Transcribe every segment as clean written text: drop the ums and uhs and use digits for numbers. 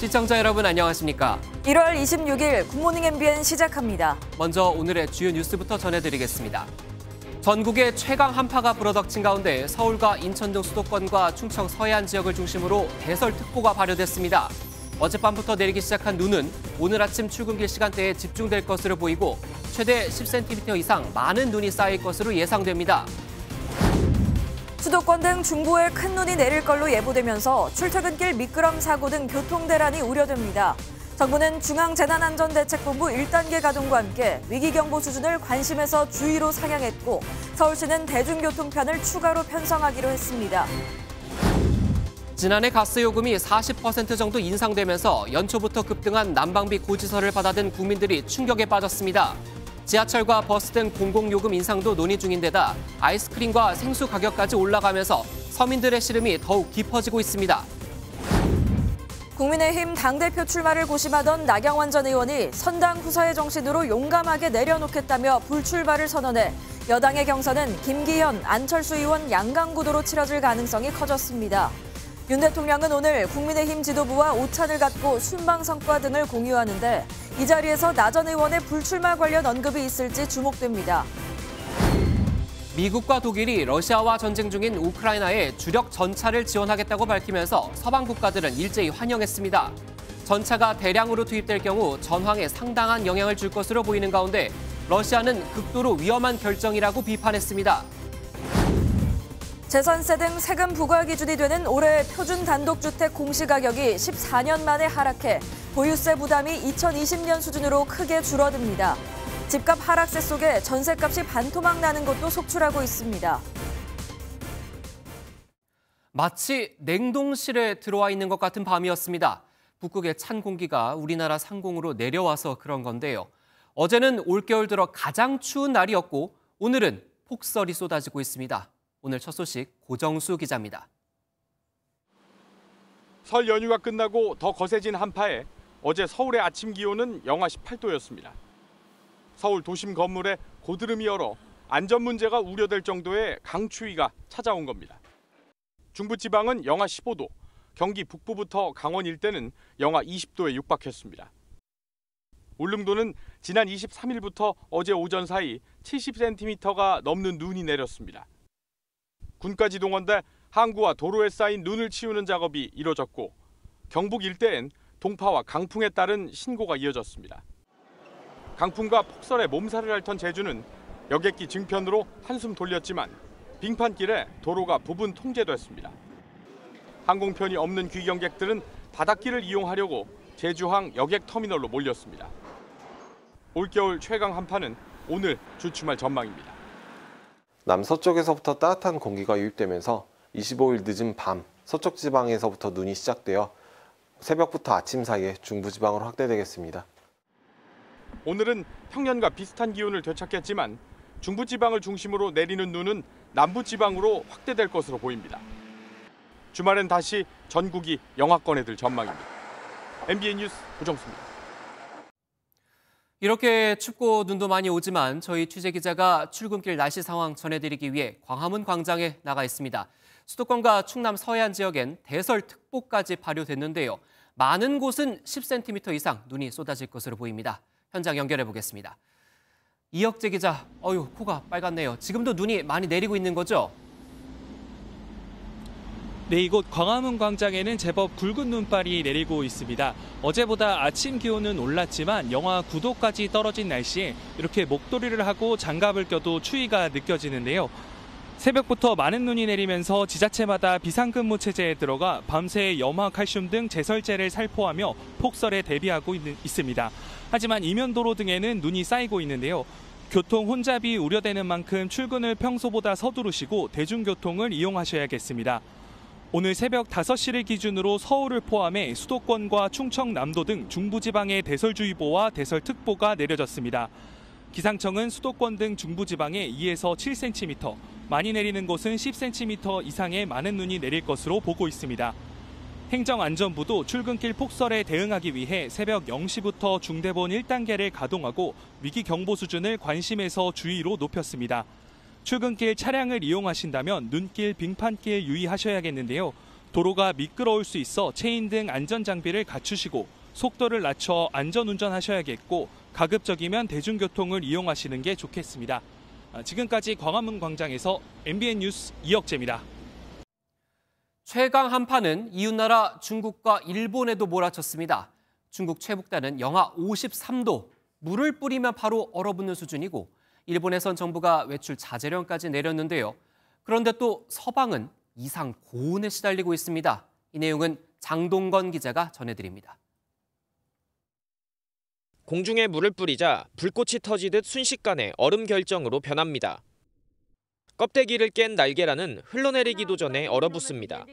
시청자 여러분 안녕하십니까? 1월 26일 굿모닝 MBN 시작합니다. 먼저 오늘의 주요 뉴스부터 전해드리겠습니다. 전국에 최강 한파가 불어닥친 가운데 서울과 인천 등 수도권과 충청 서해안 지역을 중심으로 대설특보가 발효됐습니다. 어젯밤부터 내리기 시작한 눈은 오늘 아침 출근길 시간대에 집중될 것으로 보이고 최대 10cm 이상 많은 눈이 쌓일 것으로 예상됩니다. 수도권 등 중부에 큰 눈이 내릴 걸로 예보되면서 출퇴근길 미끄럼 사고 등 교통대란이 우려됩니다. 정부는 중앙재난안전대책본부 1단계 가동과 함께 위기경보 수준을 관심에서 주의로 상향했고 서울시는 대중교통편을 추가로 편성하기로 했습니다. 지난해 가스요금이 40% 정도 인상되면서 연초부터 급등한 난방비 고지서를 받아든 국민들이 충격에 빠졌습니다. 지하철과 버스 등 공공요금 인상도 논의 중인 데다 아이스크림과 생수 가격까지 올라가면서 서민들의 시름이 더욱 깊어지고 있습니다. 국민의힘 당대표 출마를 고심하던 나경원 전 의원이 선당 후사의 정신으로 용감하게 내려놓겠다며 불출마를 선언해 여당의 경선은 김기현, 안철수 의원 양강구도로 치러질 가능성이 커졌습니다. 윤 대통령은 오늘 국민의힘 지도부와 오찬을 갖고 순방 성과 등을 공유하는데 이 자리에서 나 전 의원의 불출마 관련 언급이 있을지 주목됩니다. 미국과 독일이 러시아와 전쟁 중인 우크라이나에 주력 전차를 지원하겠다고 밝히면서 서방 국가들은 일제히 환영했습니다. 전차가 대량으로 투입될 경우 전황에 상당한 영향을 줄 것으로 보이는 가운데 러시아는 극도로 위험한 결정이라고 비판했습니다. 재산세 등 세금 부과 기준이 되는 올해 표준 단독주택 공시가격이 14년 만에 하락해 보유세 부담이 2020년 수준으로 크게 줄어듭니다. 집값 하락세 속에 전세값이 반토막 나는 것도 속출하고 있습니다. 마치 냉동실에 들어와 있는 것 같은 밤이었습니다. 북극의 찬 공기가 우리나라 상공으로 내려와서 그런 건데요. 어제는 올겨울 들어 가장 추운 날이었고 오늘은 폭설이 쏟아지고 있습니다. 오늘 첫 소식 고정수 기자입니다. 설 연휴가 끝나고 더 거세진 한파에 어제 서울의 아침 기온은 영하 18도였습니다. 서울 도심 건물에 고드름이 얼어 안전 문제가 우려될 정도의 강추위가 찾아온 겁니다. 중부지방은 영하 15도, 경기 북부부터 강원 일대는 영하 20도에 육박했습니다. 울릉도는 지난 23일부터 어제 오전 사이 70cm가 넘는 눈이 내렸습니다. 군가지동원대 항구와 도로에 쌓인 눈을 치우는 작업이 이뤄졌고 경북 일대엔 동파와 강풍에 따른 신고가 이어졌습니다. 강풍과 폭설에 몸살을 앓던 제주는 여객기 증편으로 한숨 돌렸지만 빙판길에 도로가 부분 통제됐습니다. 항공편이 없는 귀경객들은 바닷길을 이용하려고 제주항 여객터미널로 몰렸습니다. 올겨울 최강 한파는 오늘 주춤할 전망입니다. 남서쪽에서부터 따뜻한 공기가 유입되면서 25일 늦은 밤 서쪽 지방에서부터 눈이 시작되어 새벽부터 아침 사이에 중부지방으로 확대되겠습니다. 오늘은 평년과 비슷한 기온을 되찾겠지만 중부지방을 중심으로 내리는 눈은 남부지방으로 확대될 것으로 보입니다. 주말엔 다시 전국이 영하권에 들 전망입니다. MBN 뉴스 고정수입니다. 이렇게 춥고 눈도 많이 오지만 저희 취재기자가 출근길 날씨 상황 전해드리기 위해 광화문 광장에 나가 있습니다. 수도권과 충남 서해안 지역엔 대설특보까지 발효됐는데요. 많은 곳은 10cm 이상 눈이 쏟아질 것으로 보입니다. 현장 연결해 보겠습니다. 이혁재 기자, 코가 빨갛네요. 지금도 눈이 많이 내리고 있는 거죠? 네, 이곳 광화문 광장에는 제법 굵은 눈발이 내리고 있습니다. 어제보다 아침 기온은 올랐지만 영하 9도까지 떨어진 날씨에 이렇게 목도리를 하고 장갑을 껴도 추위가 느껴지는데요. 새벽부터 많은 눈이 내리면서 지자체마다 비상근무 체제에 들어가 밤새 염화 칼슘 등 제설제를 살포하며 폭설에 대비하고 있습니다. 하지만 이면도로 등에는 눈이 쌓이고 있는데요. 교통 혼잡이 우려되는 만큼 출근을 평소보다 서두르시고 대중교통을 이용하셔야겠습니다. 오늘 새벽 5시를 기준으로 서울을 포함해 수도권과 충청남도 등 중부지방에 대설주의보와 대설특보가 내려졌습니다. 기상청은 수도권 등 중부지방에 2에서 7cm, 많이 내리는 곳은 10cm 이상의 많은 눈이 내릴 것으로 보고 있습니다. 행정안전부도 출근길 폭설에 대응하기 위해 새벽 0시부터 중대본 1단계를 가동하고 위기경보 수준을 관심에서 주의로 높였습니다. 출근길 차량을 이용하신다면 눈길, 빙판길 유의하셔야겠는데요. 도로가 미끄러울 수 있어 체인 등 안전장비를 갖추시고 속도를 낮춰 안전운전하셔야겠고 가급적이면 대중교통을 이용하시는 게 좋겠습니다. 지금까지 광화문 광장에서 MBN 뉴스 이혁재입니다. 최강 한파는 이웃나라 중국과 일본에도 몰아쳤습니다. 중국 최북단은 영하 53도, 물을 뿌리면 바로 얼어붙는 수준이고 일본에선 정부가 외출 자제령까지 내렸는데요. 그런데 또 서방은 이상 고온에 시달리고 있습니다. 이 내용은 장동건 기자가 전해드립니다. 공중에 물을 뿌리자 불꽃이 터지듯 순식간에 얼음 결정으로 변합니다. 껍데기를 깬 날개라는 흘러내리기도 전에 얼어붙습니다.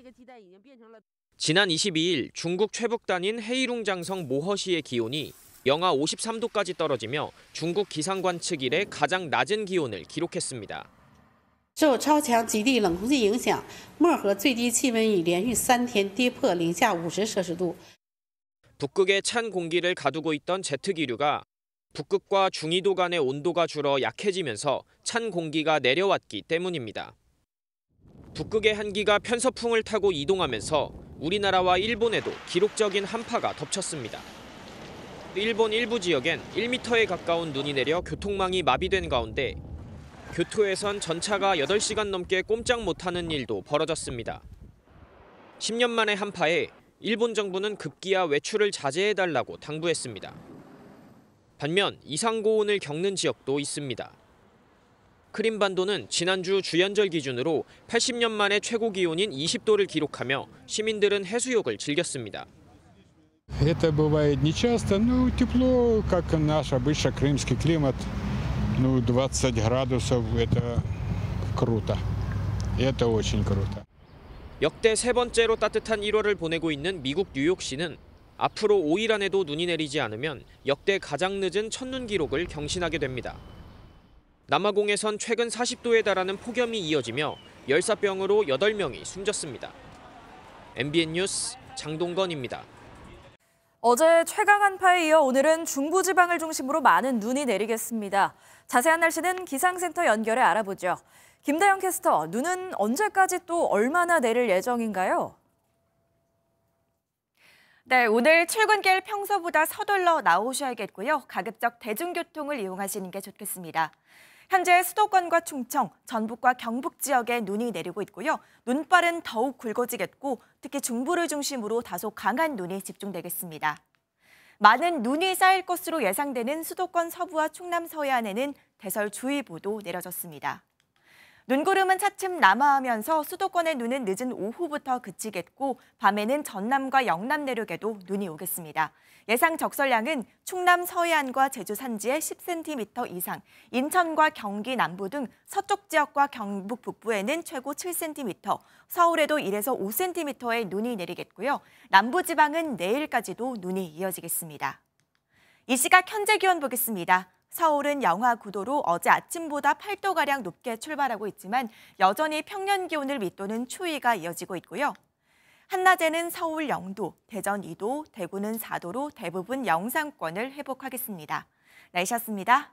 지난 22일 중국 최북단인 헤이룽장성 모허시의 기온이 영하 53도까지 떨어지며 중국 기상관 측 이래 가장 낮은 기온을 기록했습니다. 受超强极地冷空气影响，漠河最低气温已连续3天跌破零下50摄氏度。 북극에 찬 공기를 가두고 있던 제트기류가 북극과 중위도 간의 온도가 줄어 약해지면서 찬 공기가 내려왔기 때문입니다. 북극의 한기가 편서풍을 타고 이동하면서 우리나라와 일본에도 기록적인 한파가 덮쳤습니다. 일본 일부 지역엔 1m에 가까운 눈이 내려 교통망이 마비된 가운데 교토에선 전차가 8시간 넘게 꼼짝 못하는 일도 벌어졌습니다. 10년 만의 한파에 일본 정부는 급기야 외출을 자제해달라고 당부했습니다. 반면 이상고온을 겪는 지역도 있습니다. 크림반도는 지난주 주연절 기준으로 80년 만에 최고 기온인 20도를 기록하며 시민들은 해수욕을 즐겼습니다. Это бывает нечасто, но тепло, как наш обычный крымский климат, 20 градусов, это круто. Это очень круто. 역대 세 번째로 따뜻한 1월을 보내고 있는 미국 뉴욕시는 앞으로 5일 안에도 눈이 내리지 않으면 역대 가장 늦은 첫눈 기록을 경신하게 됩니다. 남아공에선 최근 40도에 달하는 폭염이 이어지며 열사병으로 8명이 숨졌습니다. MBN 뉴스 장동건입니다. 어제 최강 한파에 이어 오늘은 중부지방을 중심으로 많은 눈이 내리겠습니다. 자세한 날씨는 기상센터 연결해 알아보죠. 김다영 캐스터, 눈은 언제까지 또 얼마나 내릴 예정인가요? 네, 오늘 출근길 평소보다 서둘러 나오셔야겠고요. 가급적 대중교통을 이용하시는 게 좋겠습니다. 현재 수도권과 충청, 전북과 경북 지역에 눈이 내리고 있고요. 눈발은 더욱 굵어지겠고 특히 중부를 중심으로 다소 강한 눈이 집중되겠습니다. 많은 눈이 쌓일 것으로 예상되는 수도권 서부와 충남 서해안에는 대설주의보도 내려졌습니다. 눈구름은 차츰 남하하면서 수도권의 눈은 늦은 오후부터 그치겠고 밤에는 전남과 영남 내륙에도 눈이 오겠습니다. 예상 적설량은 충남 서해안과 제주 산지에 10cm 이상, 인천과 경기 남부 등 서쪽 지역과 경북 북부에는 최고 7cm, 서울에도 1에서 5cm의 눈이 내리겠고요. 남부지방은 내일까지도 눈이 이어지겠습니다. 이 시각 현재 기온 보겠습니다. 서울은 영하 9도로 어제 아침보다 8도가량 높게 출발하고 있지만 여전히 평년 기온을 밑도는 추위가 이어지고 있고요. 한낮에는 서울 0도, 대전 2도, 대구는 4도로 대부분 영상권을 회복하겠습니다. 날씨였습니다.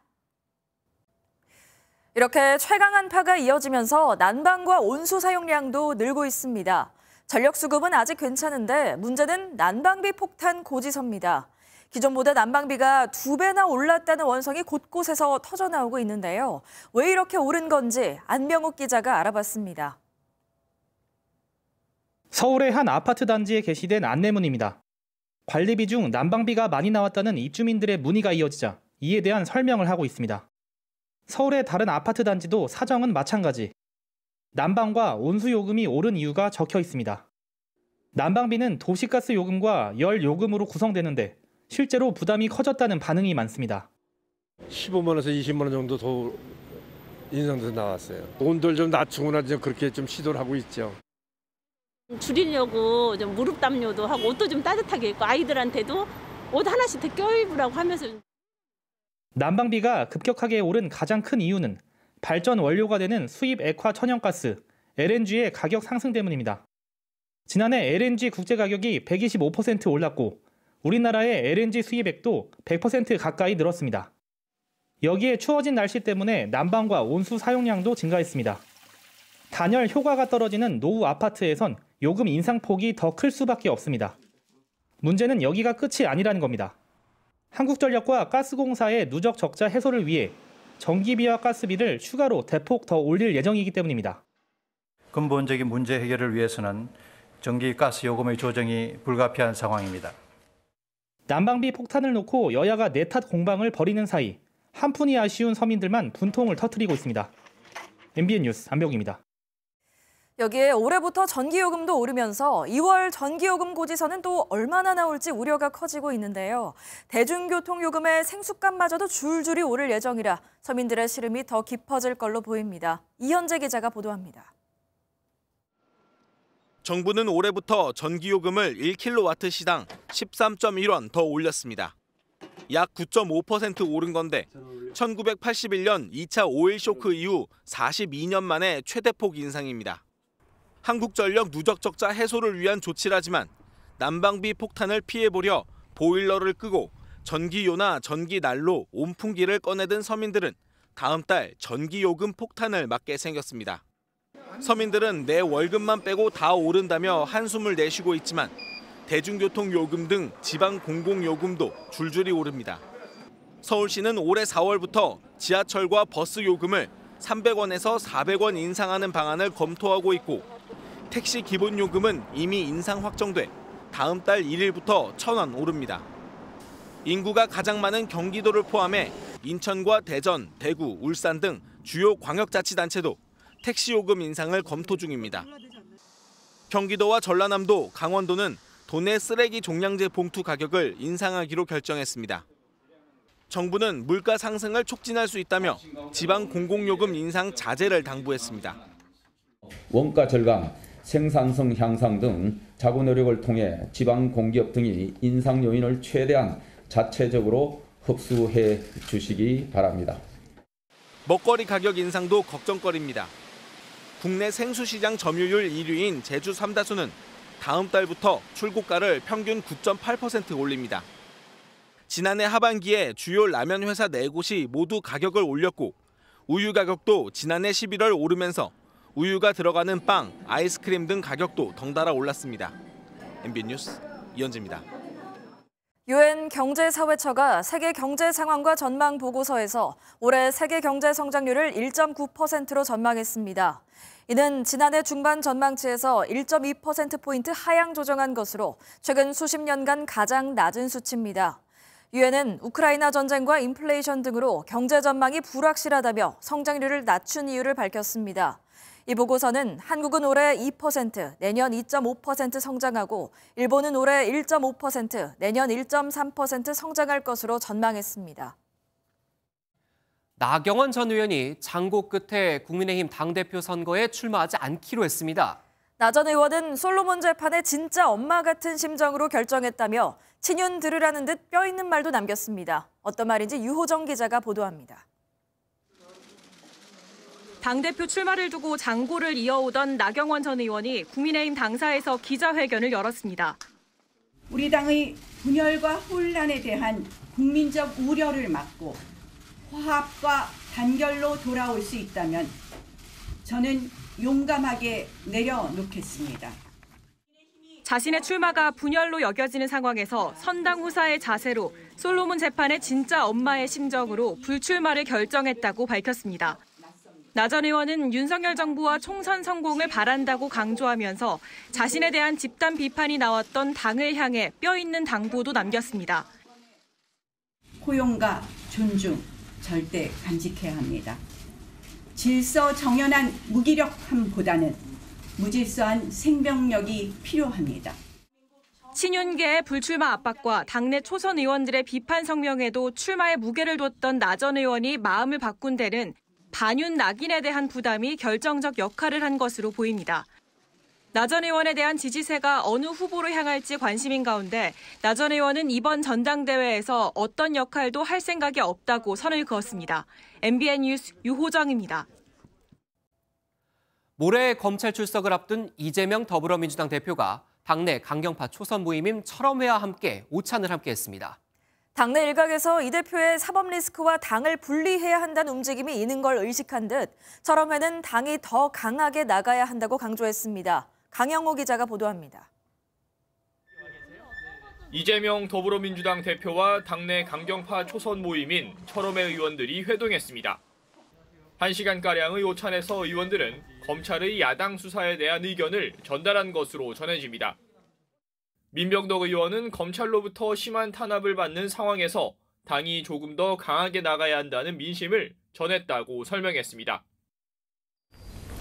이렇게 최강 한파가 이어지면서 난방과 온수 사용량도 늘고 있습니다. 전력 수급은 아직 괜찮은데 문제는 난방비 폭탄 고지서입니다. 기존보다 난방비가 2배나 올랐다는 원성이 곳곳에서 터져나오고 있는데요. 왜 이렇게 오른 건지 안병욱 기자가 알아봤습니다. 서울의 한 아파트 단지에 게시된 안내문입니다. 관리비 중 난방비가 많이 나왔다는 입주민들의 문의가 이어지자 이에 대한 설명을 하고 있습니다. 서울의 다른 아파트 단지도 사정은 마찬가지. 난방과 온수 요금이 오른 이유가 적혀 있습니다. 난방비는 도시가스 요금과 열 요금으로 구성되는데 실제로 부담이 커졌다는 반응이 많습니다. 15만 원에서 20만 원 정도 더 인상돼서 나왔어요. 온도를 좀 낮추거나 좀 그렇게 좀 시도를 하고 있죠. 줄이려고 좀 무릎 담요도 하고 옷도 좀 따뜻하게 입고 아이들한테도 옷 하나씩 더 껴입으라고 하면서. 난방비가 급격하게 오른 가장 큰 이유는 발전 원료가 되는 수입 액화 천연가스, LNG의 가격 상승 때문입니다. 지난해 LNG 국제 가격이 125% 올랐고 우리나라의 LNG 수입액도 100% 가까이 늘었습니다. 여기에 추워진 날씨 때문에 난방과 온수 사용량도 증가했습니다. 단열 효과가 떨어지는 노후 아파트에선 요금 인상폭이 더 클 수밖에 없습니다. 문제는 여기가 끝이 아니라는 겁니다. 한국전력과 가스공사의 누적 적자 해소를 위해 전기비와 가스비를 추가로 대폭 더 올릴 예정이기 때문입니다. 근본적인 문제 해결을 위해서는 전기 가스 요금의 조정이 불가피한 상황입니다. 난방비 폭탄을 놓고 여야가 내탓 공방을 벌이는 사이 한푼이 아쉬운 서민들만 분통을 터뜨리고 있습니다. MBN 뉴스 안병입니다. 여기에 올해부터 전기요금도 오르면서 2월 전기요금 고지서는 또 얼마나 나올지 우려가 커지고 있는데요. 대중교통요금의 생수값마저도 줄줄이 오를 예정이라 서민들의 시름이 더 깊어질 걸로 보입니다. 이현재 기자가 보도합니다. 정부는 올해부터 전기요금을 1kW시당 13.1원 더 올렸습니다. 약 9.5% 오른 건데 1981년 2차 오일 쇼크 이후 42년 만에 최대폭 인상입니다. 한국전력 누적 적자 해소를 위한 조치라지만 난방비 폭탄을 피해보려 보일러를 끄고 전기요나 전기난로, 온풍기를 꺼내든 서민들은 다음 달 전기요금 폭탄을 맞게 생겼습니다. 서민들은 내 월급만 빼고 다 오른다며 한숨을 내쉬고 있지만 대중교통 요금 등 지방 공공요금도 줄줄이 오릅니다. 서울시는 올해 4월부터 지하철과 버스 요금을 300원에서 400원 인상하는 방안을 검토하고 있고 택시 기본요금은 이미 인상 확정돼 다음 달 1일부터 1,000원 오릅니다. 인구가 가장 많은 경기도를 포함해 인천과 대전, 대구, 울산 등 주요 광역자치단체도 택시 요금 인상을 검토 중입니다. 경기도와 전라남도, 강원도는 도내 쓰레기 종량제 봉투 가격을 인상하기로 결정했습니다. 정부는 물가 상승을 촉진할 수 있다며 지방 공공요금 인상 자제를 당부했습니다. 원가 절감, 생산성 향상 등 자구 노력을 통해 지방 공기업 등이 인상 요인을 최대한 자체적으로 흡수해 주시기 바랍니다. 먹거리 가격 인상도 걱정거리입니다. 국내 생수시장 점유율 1위인 제주 삼다수는 다음 달부터 출고가를 평균 9.8% 올립니다. 지난해 하반기에 주요 라면 회사 4곳이 모두 가격을 올렸고 우유 가격도 지난해 11월 오르면서 우유가 들어가는 빵, 아이스크림 등 가격도 덩달아 올랐습니다. MBN 뉴스 이현재입니다. UN 경제사회처가 세계 경제 상황과 전망 보고서에서 올해 세계 경제 성장률을 1.9%로 전망했습니다. 이는 지난해 중반 전망치에서 1.2%포인트 하향 조정한 것으로 최근 수십 년간 가장 낮은 수치입니다. 유엔은 우크라이나 전쟁과 인플레이션 등으로 경제 전망이 불확실하다며 성장률을 낮춘 이유를 밝혔습니다. 이 보고서는 한국은 올해 2%, 내년 2.5% 성장하고 일본은 올해 1.5%, 내년 1.3% 성장할 것으로 전망했습니다. 나경원 전 의원이 장고 끝에 국민의힘 당대표 선거에 출마하지 않기로 했습니다. 나 전 의원은 솔로몬 재판의 진짜 엄마 같은 심정으로 결정했다며 친윤 들으라는 듯 뼈 있는 말도 남겼습니다. 어떤 말인지 유호정 기자가 보도합니다. 당대표 출마를 두고 장고를 이어오던 나경원 전 의원이 국민의힘 당사에서 기자회견을 열었습니다. 우리 당의 분열과 혼란에 대한 국민적 우려를 막고 화합과 단결로 돌아올 수 있다면 저는 용감하게 내려놓겠습니다. 자신의 출마가 분열로 여겨지는 상황에서 선당 후사의 자세로 솔로몬 재판의 진짜 엄마의 심정으로 불출마를 결정했다고 밝혔습니다. 나 전 의원은 윤석열 정부와 총선 성공을 바란다고 강조하면서 자신에 대한 집단 비판이 나왔던 당을 향해 뼈 있는 당부도 남겼습니다. 포용과 존중 절대 간직해야 합니다. 질서 정연한 무기력함보다는 무질서한 생명력이 필요합니다. 친윤계의 불출마 압박과 당내 초선 의원들의 비판 성명에도 출마에 무게를 뒀던 나 전 의원이 마음을 바꾼 데는 반윤 낙인에 대한 부담이 결정적 역할을 한 것으로 보입니다. 나 전 의원에 대한 지지세가 어느 후보로 향할지 관심인 가운데 나 전 의원은 이번 전당대회에서 어떤 역할도 할 생각이 없다고 선을 그었습니다. MBN 뉴스 유호정입니다. 모레 검찰 출석을 앞둔 이재명 더불어민주당 대표가 당내 강경파 초선 모임인 철험회와 함께 오찬을 함께했습니다. 당내 일각에서 이 대표의 사법 리스크와 당을 분리해야 한다는 움직임이 있는 걸 의식한 듯 철험회는 당이 더 강하게 나가야 한다고 강조했습니다. 강영호 기자가 보도합니다. 이재명 더불어민주당 대표와 당내 강경파 초선 모임인 철험회 의원들이 회동했습니다. 1시간가량의 오찬에서 의원들은 검찰의 야당 수사에 대한 의견을 전달한 것으로 전해집니다. 민병덕 의원은 검찰로부터 심한 탄압을 받는 상황에서 당이 조금 더 강하게 나가야 한다는 민심을 전했다고 설명했습니다.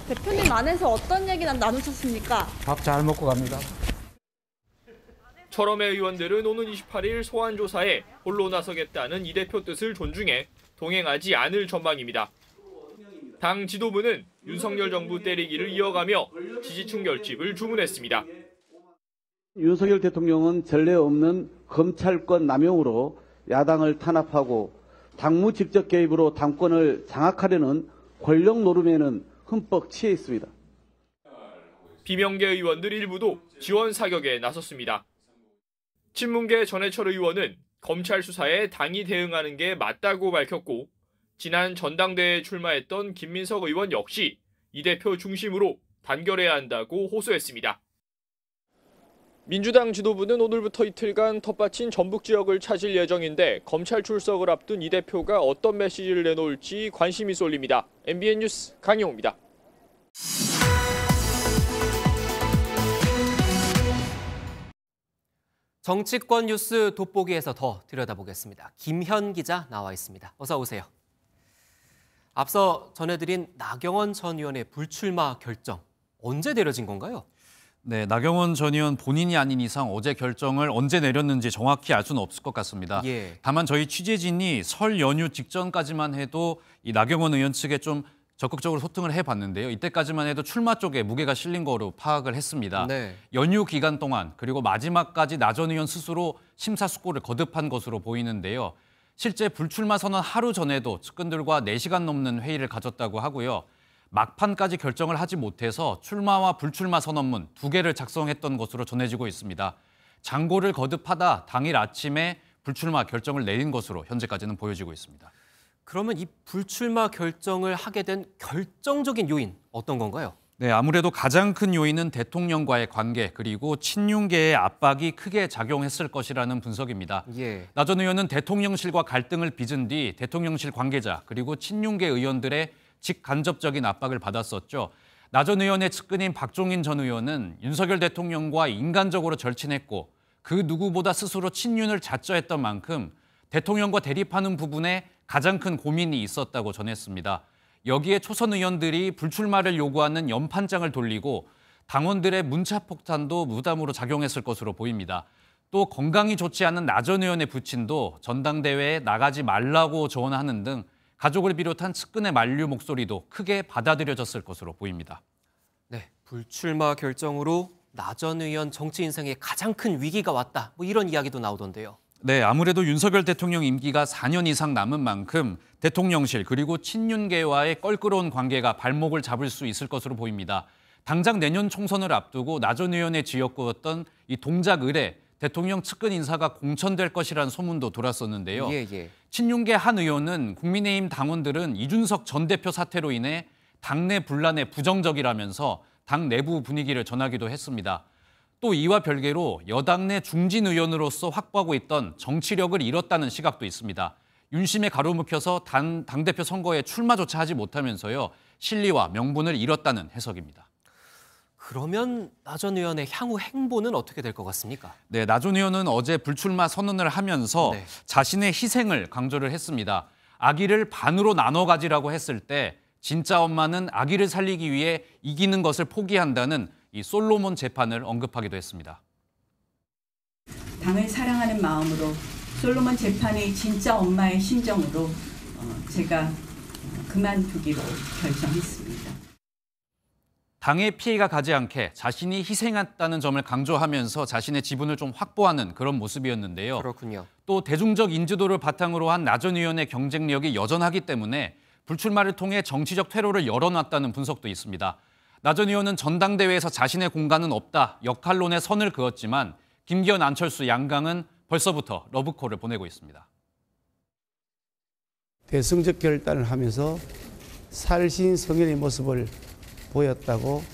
대표님 안에서 어떤 얘기 나누셨습니까? 밥 잘 먹고 갑니다. 철험회 의원들은 오는 28일 소환 조사에 홀로 나서겠다는 이 대표 뜻을 존중해 동행하지 않을 전망입니다. 당 지도부는 윤석열 정부 때리기를 이어가며 지지층 결집을 주문했습니다. 윤석열 대통령은 전례 없는 검찰권 남용으로 야당을 탄압하고 당무 직접 개입으로 당권을 장악하려는 권력 노름에는 흠뻑 취해 있습니다. 비명계 의원들 일부도 지원 사격에 나섰습니다. 친문계 전해철 의원은 검찰 수사에 당이 대응하는 게 맞다고 밝혔고 지난 전당대회에 출마했던 김민석 의원 역시 이 대표 중심으로 단결해야 한다고 호소했습니다. 민주당 지도부는 오늘부터 이틀간 텃밭인 전북 지역을 찾을 예정인데 검찰 출석을 앞둔 이 대표가 어떤 메시지를 내놓을지 관심이 쏠립니다. MBN 뉴스 강용호입니다. 정치권 뉴스 돋보기에서 더 들여다보겠습니다. 김현 기자 나와 있습니다. 어서 오세요. 앞서 전해드린 나경원 전 의원의 불출마 결정, 언제 내려진 건가요? 네, 나경원 전 의원 본인이 아닌 이상 어제 결정을 언제 내렸는지 정확히 알 수는 없을 것 같습니다. 예. 다만 저희 취재진이 설 연휴 직전까지만 해도 이 나경원 의원 측에 좀 적극적으로 소통을 해봤는데요. 이때까지만 해도 출마 쪽에 무게가 실린 거로 파악을 했습니다. 네. 연휴 기간 동안 그리고 마지막까지 나 전 의원 스스로 심사숙고를 거듭한 것으로 보이는데요. 실제 불출마 선언 하루 전에도 측근들과 4시간 넘는 회의를 가졌다고 하고요. 막판까지 결정을 하지 못해서 출마와 불출마 선언문 2개를 작성했던 것으로 전해지고 있습니다. 장고를 거듭하다 당일 아침에 불출마 결정을 내린 것으로 현재까지는 보여지고 있습니다. 그러면 이 불출마 결정을 하게 된 결정적인 요인 어떤 건가요? 네, 아무래도 가장 큰 요인은 대통령과의 관계 그리고 친윤계의 압박이 크게 작용했을 것이라는 분석입니다. 예. 나 전 의원은 대통령실과 갈등을 빚은 뒤 대통령실 관계자 그리고 친윤계 의원들의 직간접적인 압박을 받았었죠. 나 전 의원의 측근인 박종인 전 의원은 윤석열 대통령과 인간적으로 절친했고 그 누구보다 스스로 친윤을 자처했던 만큼 대통령과 대립하는 부분에 가장 큰 고민이 있었다고 전했습니다. 여기에 초선 의원들이 불출마를 요구하는 연판장을 돌리고 당원들의 문자폭탄도 무담으로 작용했을 것으로 보입니다. 또 건강이 좋지 않은 나 전 의원의 부친도 전당대회에 나가지 말라고 조언하는 등 가족을 비롯한 측근의 만류 목소리도 크게 받아들여졌을 것으로 보입니다. 네, 불출마 결정으로 나 전 의원 정치 인생에 가장 큰 위기가 왔다. 뭐 이런 이야기도 나오던데요. 네, 아무래도 윤석열 대통령 임기가 4년 이상 남은 만큼 대통령실 그리고 친윤계와의 껄끄러운 관계가 발목을 잡을 수 있을 것으로 보입니다. 당장 내년 총선을 앞두고 나 전 의원의 지역구였던 이 동작 을에 대통령 측근 인사가 공천될 것이라는 소문도 돌았었는데요. 예. 친윤계 한 의원은 국민의힘 당원들은 이준석 전 대표 사태로 인해 당내 분란에 부정적이라면서 당 내부 분위기를 전하기도 했습니다. 또 이와 별개로 여당 내 중진 의원으로서 확보하고 있던 정치력을 잃었다는 시각도 있습니다. 윤심에 가로막혀서 당대표 선거에 출마조차 하지 못하면서요. 실리와 명분을 잃었다는 해석입니다. 그러면 나 전 의원의 향후 행보는 어떻게 될 것 같습니까? 네, 나 전 의원은 어제 불출마 선언을 하면서 자신의 희생을 강조를 했습니다. 아기를 반으로 나눠 가지라고 했을 때 진짜 엄마는 아기를 살리기 위해 이기는 것을 포기한다는 이 솔로몬 재판을 언급하기도 했습니다. 당을 사랑하는 마음으로 솔로몬 재판의 진짜 엄마의 심정으로 제가 그만두기로 결정했습니다. 당에 피해가 가지 않게 자신이 희생했다는 점을 강조하면서 자신의 지분을 좀 확보하는 그런 모습이었는데요. 그렇군요. 또 대중적 인지도를 바탕으로 한 나 전 의원의 경쟁력이 여전하기 때문에 불출마를 통해 정치적 퇴로를 열어놨다는 분석도 있습니다. 나 전 의원은 전당대회에서 자신의 공간은 없다, 역할론에 선을 그었지만 김기현, 안철수, 양강은 벌써부터 러브콜을 보내고 있습니다. 대승적 결단을 하면서 살신성연의 모습을 보였다고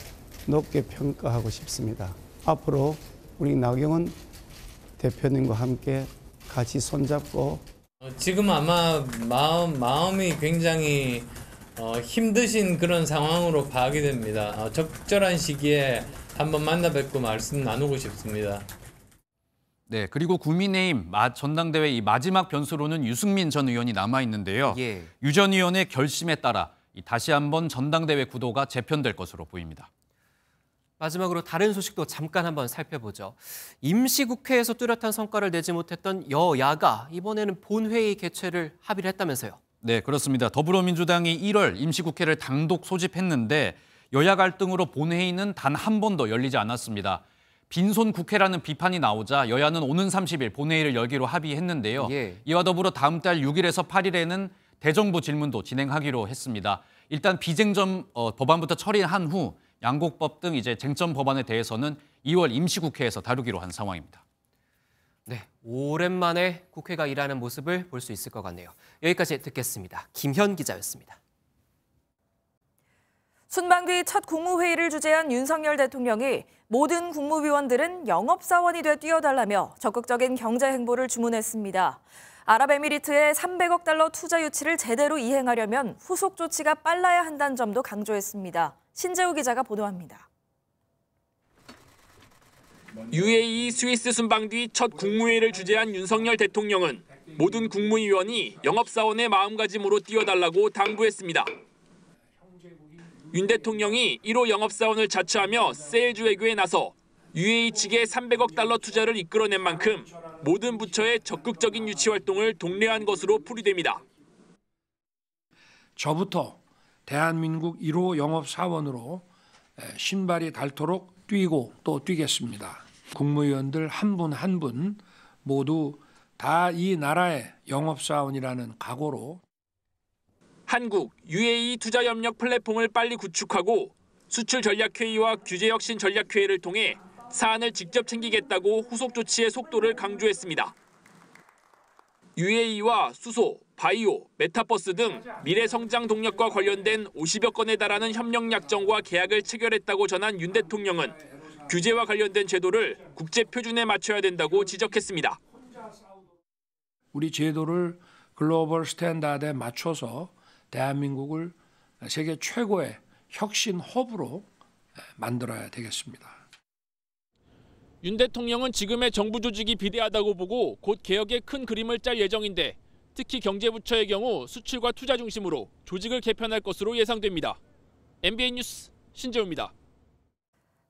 높게 평가하고 싶습니다. 앞으로 우리 나경원 대표님과 함께 같이 손잡고 지금 아마 마음이 굉장히 힘드신 그런 상황으로 파악됩니다. 적절한 시기에 한번 만나 뵙고 말씀 나누고 싶습니다. 네, 그리고 국민의힘 전당대회 이 마지막 변수로는 유승민 전 의원이 남아 있는데요. 유 전 의원의 결심에 따라 다시 한번 전당대회 구도가 재편될 것으로 보입니다. 마지막으로 다른 소식도 잠깐 한번 살펴보죠. 임시국회에서 뚜렷한 성과를 내지 못했던 여야가 이번에는 본회의 개최를 합의를 했다면서요. 네, 그렇습니다. 더불어민주당이 1월 임시국회를 단독 소집했는데 여야 갈등으로 본회의는 단 한 번도 열리지 않았습니다. 빈손 국회라는 비판이 나오자 여야는 오는 30일 본회의를 열기로 합의했는데요. 이와 더불어 다음 달 6일에서 8일에는 대정부 질문도 진행하기로 했습니다. 일단 비쟁점 법안부터 처리한 후 양곡법 등 이제 쟁점 법안에 대해서는 2월 임시국회에서 다루기로 한 상황입니다. 네, 오랜만에 국회가 일하는 모습을 볼 수 있을 것 같네요. 여기까지 듣겠습니다. 김현 기자였습니다. 순방 뒤 첫 국무회의를 주재한 윤석열 대통령이 모든 국무위원들은 영업사원이 돼 뛰어달라며 적극적인 경제 행보를 주문했습니다. 아랍에미리트의 300억 달러 투자 유치를 제대로 이행하려면 후속 조치가 빨라야 한다는 점도 강조했습니다. 신재우 기자가 보도합니다. UAE 스위스 순방 뒤 첫 국무회의를 주재한 윤석열 대통령은 모든 국무위원이 영업사원의 마음가짐으로 뛰어달라고 당부했습니다. 윤 대통령이 1호 영업사원을 자처하며 세일즈 외교에 나서 UAE 측의 300억 달러 투자를 이끌어낸 만큼 모든 부처의 적극적인 유치 활동을 독려한 것으로 풀이됩니다. 저부터 대한민국 1호 영업사원으로 신발이 닳도록 뛰고 또 뛰겠습니다. 국무위원들 한 분 한 분 모두 다 이 나라의 영업사원이라는 각오로 한국, UAE 투자협력 플랫폼을 빨리 구축하고 수출 전략회의와 규제혁신 전략회의를 통해 사안을 직접 챙기겠다고 후속 조치의 속도를 강조했습니다. UAE와 수소, 바이오, 메타버스 등 미래 성장 동력과 관련된 50여 건에 달하는 협력 약정과 계약을 체결했다고 전한 윤 대통령은 규제와 관련된 제도를 국제 표준에 맞춰야 된다고 지적했습니다. 우리 제도를 글로벌 스탠다드에 맞춰서 대한민국을 세계 최고의 혁신 허브로 만들어야 되겠습니다. 윤 대통령은 지금의 정부 조직이 비대하다고 보고 곧 개혁의 큰 그림을 짤 예정인데 특히 경제부처의 경우 수출과 투자 중심으로 조직을 개편할 것으로 예상됩니다. MBN 뉴스 신재우입니다.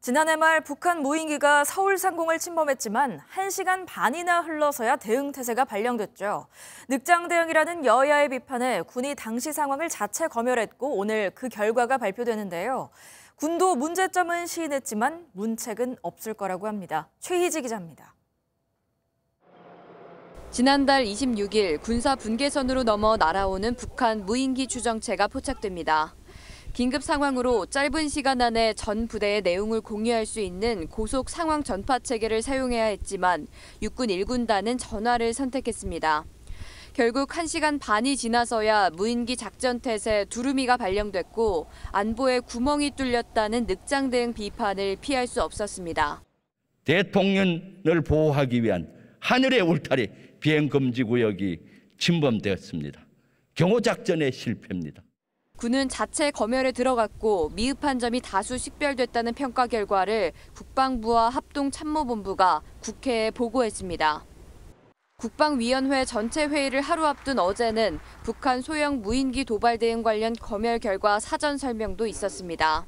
지난해 말 북한 무인기가 서울 상공을 침범했지만 1시간 반이나 흘러서야 대응 태세가 발령됐죠. 늑장 대응이라는 여야의 비판에 군이 당시 상황을 자체 검열했고 오늘 그 결과가 발표되는데요. 군도 문제점은 시인했지만 문책은 없을 거라고 합니다. 최희지 기자입니다. 지난달 26일 군사 분계선으로 넘어 날아오는 북한 무인기 추정체가 포착됩니다. 긴급 상황으로 짧은 시간 안에 전 부대의 내용을 공유할 수 있는 고속 상황 전파 체계를 사용해야 했지만 육군 1군단은 전화를 선택했습니다. 결국 1시간 반이 지나서야 무인기 작전 태세 두루미가 발령됐고 안보에 구멍이 뚫렸다는 늑장 대응 비판을 피할 수 없었습니다. 대통령을 보호하기 위한 하늘의 울타리 비행금지 구역이 침범되었습니다. 경호작전의 실패입니다. 군은 자체 검열에 들어갔고 미흡한 점이 다수 식별됐다는 평가 결과를 국방부와 합동참모본부가 국회에 보고했습니다. 국방위원회 전체 회의를 하루 앞둔 어제는 북한 소형 무인기 도발 대응 관련 검열 결과 사전 설명도 있었습니다.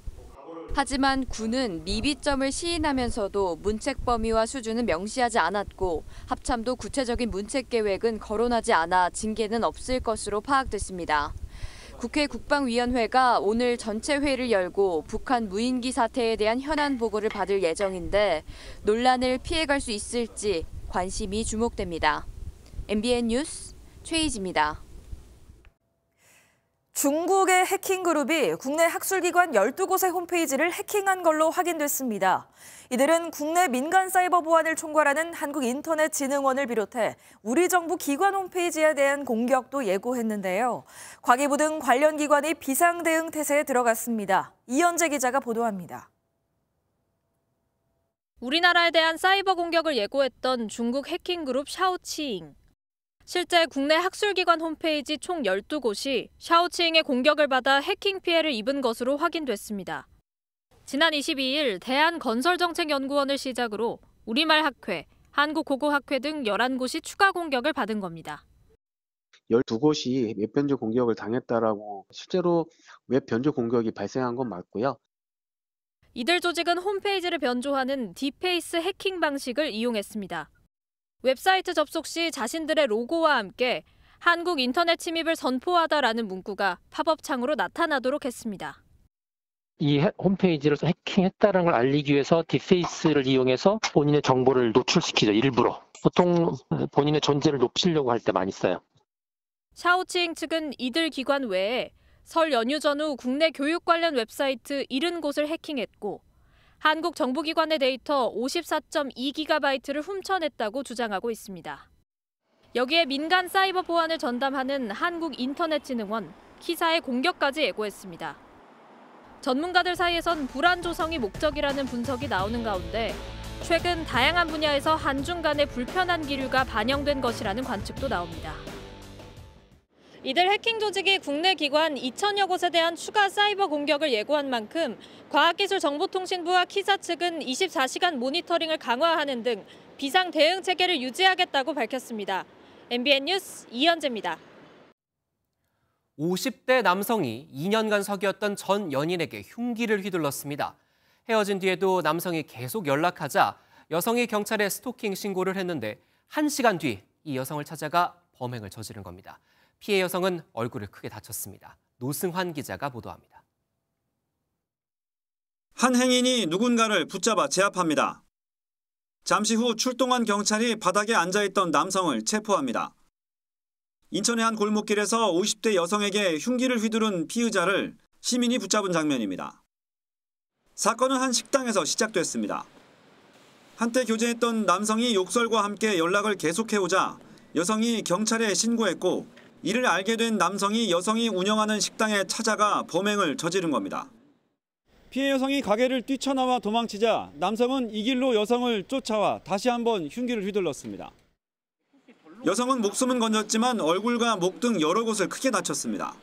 하지만 군은 미비점을 시인하면서도 문책 범위와 수준은 명시하지 않았고 합참도 구체적인 문책 계획은 거론하지 않아 징계는 없을 것으로 파악됐습니다. 국회 국방위원회가 오늘 전체 회의를 열고 북한 무인기 사태에 대한 현안 보고를 받을 예정인데 논란을 피해갈 수 있을지 관심이 주목됩니다. MBN 뉴스 최희지입니다. 중국의 해킹 그룹이 국내 학술기관 12곳의 홈페이지를 해킹한 걸로 확인됐습니다. 이들은 국내 민간 사이버 보안을 총괄하는 한국인터넷진흥원을 비롯해 우리 정부 기관 홈페이지에 대한 공격도 예고했는데요. 과기부 등 관련 기관이 비상대응 태세에 들어갔습니다. 이현재 기자가 보도합니다. 우리나라에 대한 사이버 공격을 예고했던 중국 해킹 그룹 샤오치잉. 실제 국내 학술기관 홈페이지 총 12곳이 샤오치잉의 공격을 받아 해킹 피해를 입은 것으로 확인됐습니다. 지난 22일 대한건설정책연구원을 시작으로 우리말 학회, 한국고고학회 등 11곳이 추가 공격을 받은 겁니다. 12곳이 웹 변조 공격을 당했다라고 실제로 웹 변조 공격이 발생한 건 맞고요. 이들 조직은 홈페이지를 변조하는 디페이스 해킹 방식을 이용했습니다. 웹사이트 접속 시 자신들의 로고와 함께 한국 인터넷 침입을 선포하다라는 문구가 팝업 창으로 나타나도록 했습니다. 이 홈페이지를 해킹했다는 걸 알리기 위해서 디페이스를 이용해서 본인의 정보를 노출시키죠, 일부러. 보통 본인의 존재를 높이려고 할 때 많이 써요. 샤오치잉 측은 이들 기관 외에 설 연휴 전후 국내 교육 관련 웹사이트 70곳을 해킹했고 한국 정부기관의 데이터 54.2GB를 훔쳐냈다고 주장하고 있습니다. 여기에 민간 사이버 보안을 전담하는 한국인터넷진흥원, 키사의 공격까지 예고했습니다. 전문가들 사이에선 불안 조성이 목적이라는 분석이 나오는 가운데 최근 다양한 분야에서 한중 간의 불편한 기류가 반영된 것이라는 관측도 나옵니다. 이들 해킹 조직이 국내 기관 2,000여 곳에 대한 추가 사이버 공격을 예고한 만큼 과학기술정보통신부와 키사 측은 24시간 모니터링을 강화하는 등 비상 대응 체계를 유지하겠다고 밝혔습니다. MBN 뉴스 이현재입니다. 50대 남성이 2년간 사귀었던 전 연인에게 흉기를 휘둘렀습니다. 헤어진 뒤에도 남성이 계속 연락하자 여성이 경찰에 스토킹 신고를 했는데 1시간 뒤 이 여성을 찾아가 범행을 저지른 겁니다. 피해 여성은 얼굴을 크게 다쳤습니다. 노승환 기자가 보도합니다. 한 행인이 누군가를 붙잡아 제압합니다. 잠시 후 출동한 경찰이 바닥에 앉아있던 남성을 체포합니다. 인천의 한 골목길에서 50대 여성에게 흉기를 휘두른 피의자를 시민이 붙잡은 장면입니다. 사건은 한 식당에서 시작됐습니다. 한때 교제했던 남성이 욕설과 함께 연락을 계속해오자 여성이 경찰에 신고했고 이를 알게 된 남성이 여성이 운영하는 식당에 찾아가 범행을 저지른 겁니다. 피해 여성이 가게를 뛰쳐나와 도망치자 남성은 이 길로 여성을 쫓아와 다시 한번 흉기를 휘둘렀습니다. 여성은 목숨은 건졌지만 얼굴과 목 등 여러 곳을 크게 다쳤습니다.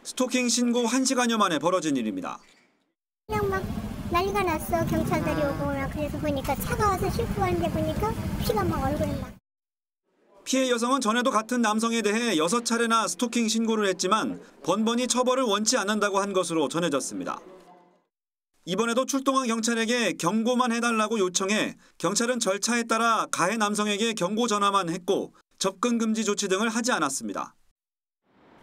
스토킹 신고 1시간여 만에 벌어진 일입니다. 그냥 막 난리가 났어. 경찰들이 오고 그래서 보니까 차가 와서 싣고 가는데 보니까 피가 막 얼굴에 막. 피해 여성은 전에도 같은 남성에 대해 6차례나 스토킹 신고를 했지만 번번이 처벌을 원치 않는다고 한 것으로 전해졌습니다. 이번에도 출동한 경찰에게 경고만 해달라고 요청해 경찰은 절차에 따라 가해 남성에게 경고 전화만 했고 접근 금지 조치 등을 하지 않았습니다.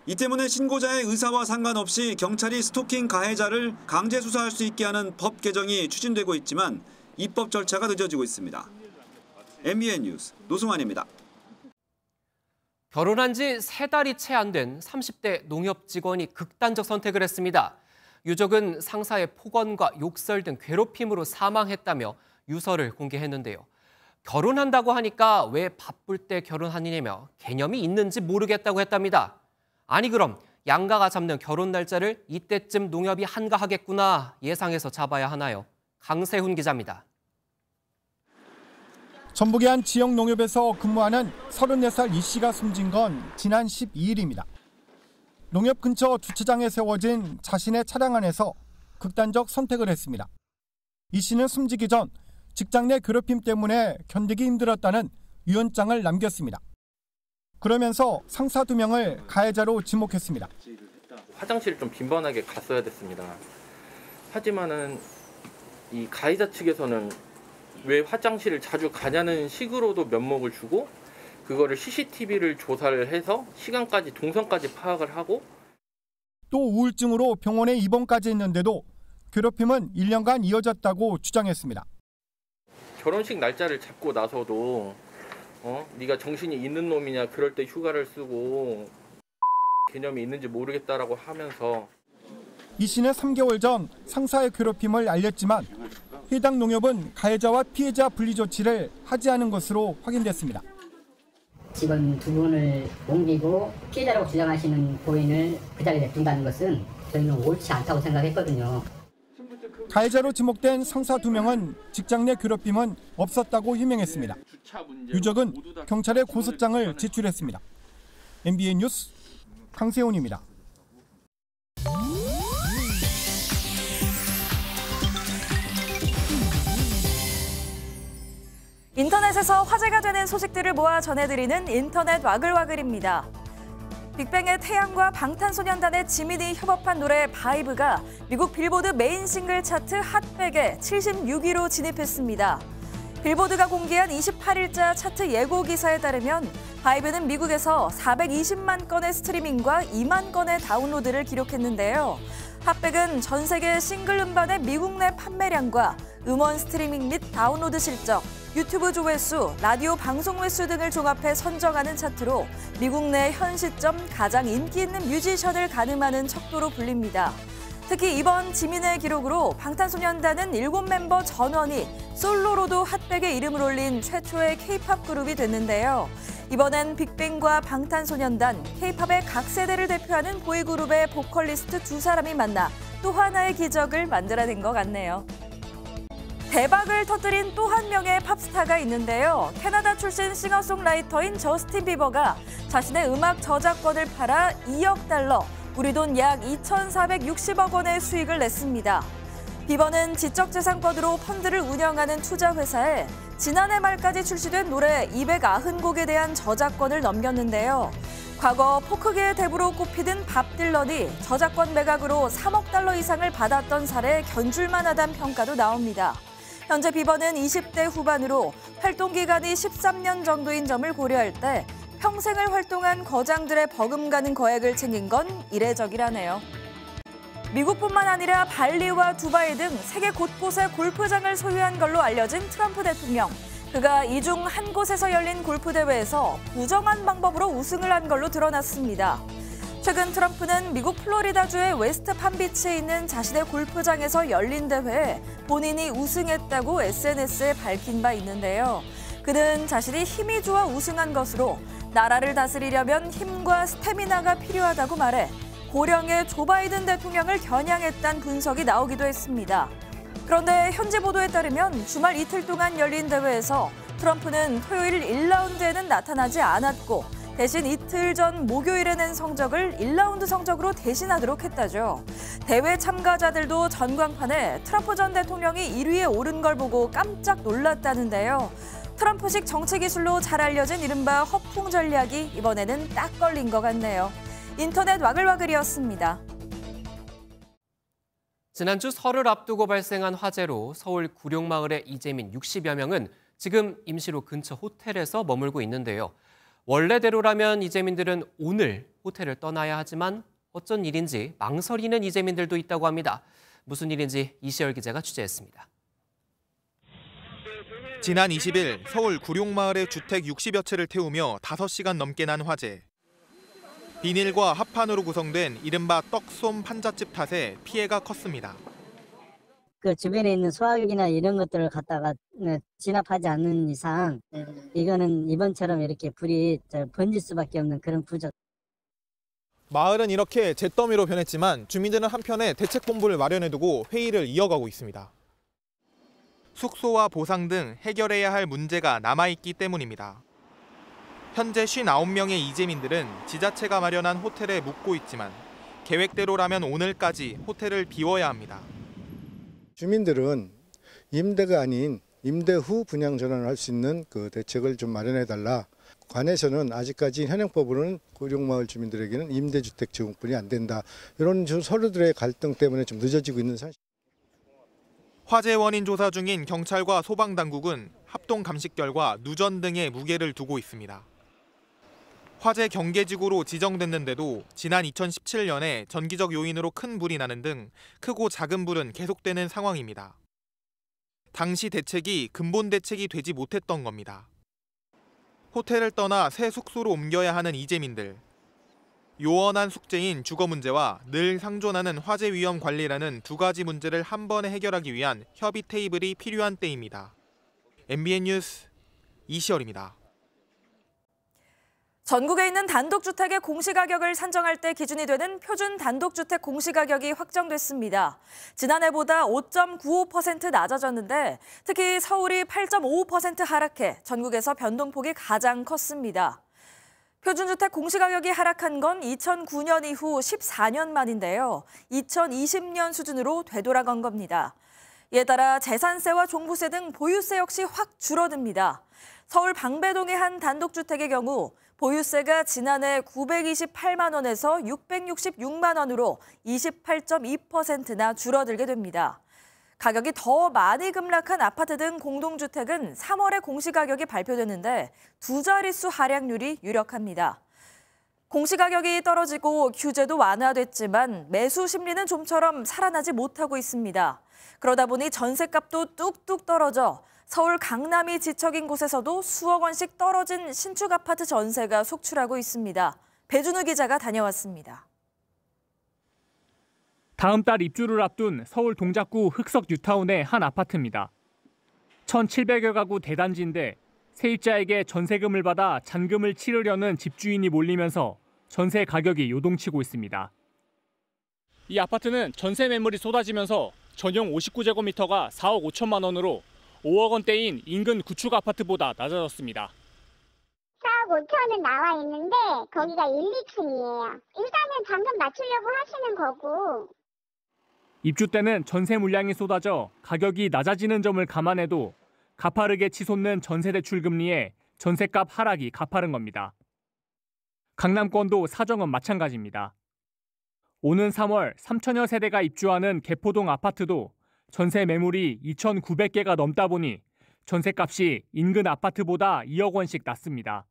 이 때문에 신고자의 의사와 상관없이 경찰이 스토킹 가해자를 강제 수사할 수 있게 하는 법 개정이 추진되고 있지만 입법 절차가 늦어지고 있습니다. MBN 뉴스 노승환입니다. 결혼한 지 3달이 채 안 된 30대 농협 직원이 극단적 선택을 했습니다. 유족은 상사의 폭언과 욕설 등 괴롭힘으로 사망했다며 유서를 공개했는데요. 결혼한다고 하니까 왜 바쁠 때 결혼하느냐며 개념이 있는지 모르겠다고 했답니다. 아니 그럼 양가가 잡는 결혼 날짜를 이때쯤 농협이 한가하겠구나 예상해서 잡아야 하나요? 강세훈 기자입니다. 전북의 한 지역 농협에서 근무하는 34살 이 씨가 숨진 건 지난 12일입니다. 농협 근처 주차장에 세워진 자신의 차량 안에서 극단적 선택을 했습니다. 이 씨는 숨지기 전 직장 내 괴롭힘 때문에 견디기 힘들었다는 유언장을 남겼습니다. 그러면서 상사 2명을 가해자로 지목했습니다. 화장실을 좀 빈번하게 갔어야 됐습니다. 하지만은 이 가해자 측에서는 왜 화장실을 자주 가냐는 식으로도 면목을 주고 그거를 CCTV를 조사를 해서 시간까지 동선까지 파악을 하고 또 우울증으로 병원에 입원까지 했는데도 괴롭힘은 1년간 이어졌다고 주장했습니다. 결혼식 날짜를 잡고 나서도 네가 정신이 있는 놈이냐 그럴 때 휴가를 쓰고 개념이 있는지 모르겠다라고 하면서 이 씨는 3개월 전 상사의 괴롭힘을 알렸지만 해당 농협은 가해자와 피해자 분리 조치를 하지 않은 것으로 확인됐습니다. 직원 2분을 옮기고 피해자라고 주장하시는 고인을 그 자리에 둔다는 것은 저희는 옳지 않다고 생각했거든요. 가해자로 지목된 상사 2명은 직장 내 괴롭힘은 없었다고 해명했습니다. 유적은 경찰에 고소장을 제출했습니다. MBN 뉴스 강세훈입니다. 인터넷에서 화제가 되는 소식들을 모아 전해드리는 인터넷 와글와글입니다. 빅뱅의 태양과 방탄소년단의 지민이 협업한 노래 바이브가 미국 빌보드 메인 싱글 차트 핫백에 76위로 진입했습니다. 빌보드가 공개한 28일자 차트 예고 기사에 따르면 바이브는 미국에서 420만 건의 스트리밍과 2만 건의 다운로드를 기록했는데요. 핫백은 전 세계 싱글 음반의 미국 내 판매량과 음원 스트리밍 및 다운로드 실적, 유튜브 조회수, 라디오 방송 횟수 등을 종합해 선정하는 차트로 미국 내 현 시점 가장 인기 있는 뮤지션을 가늠하는 척도로 불립니다. 특히 이번 지민의 기록으로 방탄소년단은 7멤버 전원이 솔로로도 핫백에 이름을 올린 최초의 K-팝 그룹이 됐는데요. 이번엔 빅뱅과 방탄소년단, K-팝의 각 세대를 대표하는 보이그룹의 보컬리스트 2사람이 만나 또 하나의 기적을 만들어낸 것 같네요. 대박을 터뜨린 또 한 명의 팝스타가 있는데요. 캐나다 출신 싱어송라이터인 저스틴 비버가 자신의 음악 저작권을 팔아 2억 달러, 우리 돈 약 2,460억 원의 수익을 냈습니다. 비버는 지적재산권으로 펀드를 운영하는 투자회사에 지난해 말까지 출시된 노래 290곡에 대한 저작권을 넘겼는데요. 과거 포크계의 대부로 꼽히던 밥 딜런이 저작권 매각으로 3억 달러 이상을 받았던 사례에 견줄만 하다는 평가도 나옵니다. 현재 비버는 20대 후반으로 활동 기간이 13년 정도인 점을 고려할 때 평생을 활동한 거장들의 버금가는 거액을 챙긴 건 이례적이라네요. 미국뿐만 아니라 발리와 두바이 등 세계 곳곳에 골프장을 소유한 걸로 알려진 트럼프 대통령. 그가 이 중 한 곳에서 열린 골프 대회에서 부정한 방법으로 우승을 한 걸로 드러났습니다. 최근 트럼프는 미국 플로리다주의 웨스트 팜비치에 있는 자신의 골프장에서 열린 대회에 본인이 우승했다고 SNS에 밝힌 바 있는데요. 그는 자신이 힘이 좋아 우승한 것으로 나라를 다스리려면 힘과 스태미나가 필요하다고 말해 고령의 조 바이든 대통령을 겨냥했다는 분석이 나오기도 했습니다. 그런데 현지 보도에 따르면 주말 이틀 동안 열린 대회에서 트럼프는 토요일 1라운드에는 나타나지 않았고 대신 이틀 전 목요일에 낸 성적을 1라운드 성적으로 대신하도록 했다죠. 대회 참가자들도 전광판에 트럼프 전 대통령이 1위에 오른 걸 보고 깜짝 놀랐다는데요. 트럼프식 정치 기술로 잘 알려진 이른바 허풍 전략이 이번에는 딱 걸린 것 같네요. 인터넷 와글와글이었습니다. 지난주 설을 앞두고 발생한 화재로 서울 구룡마을의 이재민 60여 명은 지금 임시로 근처 호텔에서 머물고 있는데요. 원래대로라면 이재민들은 오늘 호텔을 떠나야 하지만 어쩐 일인지 망설이는 이재민들도 있다고 합니다. 무슨 일인지 이시열 기자가 취재했습니다. 지난 20일 서울 구룡마을의 주택 60여 채를 태우며 5시간 넘게 난 화재. 비닐과 합판으로 구성된 이른바 떡솜 판잣집 탓에 피해가 컸습니다. 그 주변에 있는 소화기나 이런 것들을 갖다가 진압하지 않는 이상 이거는 이번처럼 이렇게 불이 번질 수밖에 없는 그런 구조. 마을은 이렇게 잿더미로 변했지만 주민들은 한편에 대책본부를 마련해두고 회의를 이어가고 있습니다. 숙소와 보상 등 해결해야 할 문제가 남아있기 때문입니다. 현재 59명의 이재민들은 지자체가 마련한 호텔에 묵고 있지만 계획대로라면 오늘까지 호텔을 비워야 합니다. 주민들은 임대가 아닌 임대 후 분양 전환을 할 수 있는 그 대책을 좀 마련해달라. 관에서는 아직까지 현행법으로는 구룡마을 주민들에게는 임대주택 제공뿐이 안 된다. 이런 서로들의 갈등 때문에 좀 늦어지고 있는 사실. 화재 원인 조사 중인 경찰과 소방당국은 합동 감식 결과 누전 등의 무게를 두고 있습니다. 화재 경계지구로 지정됐는데도 지난 2017년에 전기적 요인으로 큰 불이 나는 등 크고 작은 불은 계속되는 상황입니다. 당시 대책이 근본 대책이 되지 못했던 겁니다. 호텔을 떠나 새 숙소로 옮겨야 하는 이재민들. 요원한 숙제인 주거 문제와 늘 상존하는 화재 위험 관리라는 두 가지 문제를 한 번에 해결하기 위한 협의 테이블이 필요한 때입니다. MBN 뉴스 이시열입니다. 전국에 있는 단독주택의 공시가격을 산정할 때 기준이 되는 표준 단독주택 공시가격이 확정됐습니다. 지난해보다 5.95% 낮아졌는데 특히 서울이 8.55% 하락해 전국에서 변동폭이 가장 컸습니다. 표준주택 공시가격이 하락한 건 2009년 이후 14년 만인데요. 2020년 수준으로 되돌아간 겁니다. 이에 따라 재산세와 종부세 등 보유세 역시 확 줄어듭니다. 서울 방배동의 한 단독주택의 경우 보유세가 지난해 928만 원에서 666만 원으로 28.2%나 줄어들게 됩니다. 가격이 더 많이 급락한 아파트 등 공동주택은 3월에 공시가격이 발표됐는데 두 자릿수 하락률이 유력합니다. 공시가격이 떨어지고 규제도 완화됐지만 매수 심리는 좀처럼 살아나지 못하고 있습니다. 그러다 보니 전셋값도 뚝뚝 떨어져 서울 강남이 지척인 곳에서도 수억 원씩 떨어진 신축 아파트 전세가 속출하고 있습니다. 배준우 기자가 다녀왔습니다. 다음 달 입주를 앞둔 서울 동작구 흑석 뉴타운의 한 아파트입니다. 1,700여 가구 대단지인데 세입자에게 전세금을 받아 잔금을 치르려는 집주인이 몰리면서 전세 가격이 요동치고 있습니다. 이 아파트는 전세 매물이 쏟아지면서 전용 59제곱미터가 4억 5천만 원으로 5억 원대인 인근 구축 아파트보다 낮아졌습니다. 4억 5천은 나와 있는데 거기가 1, 2층이에요. 일단은 잔금 맞추려고 하시는 거고. 입주 때는 전세 물량이 쏟아져 가격이 낮아지는 점을 감안해도 가파르게 치솟는 전세 대출 금리에 전세값 하락이 가파른 겁니다. 강남권도 사정은 마찬가지입니다. 오는 3월 3천여 세대가 입주하는 개포동 아파트도 전세 매물이 2,900개가 넘다 보니 전세값이 인근 아파트보다 2억 원씩 낮습니다.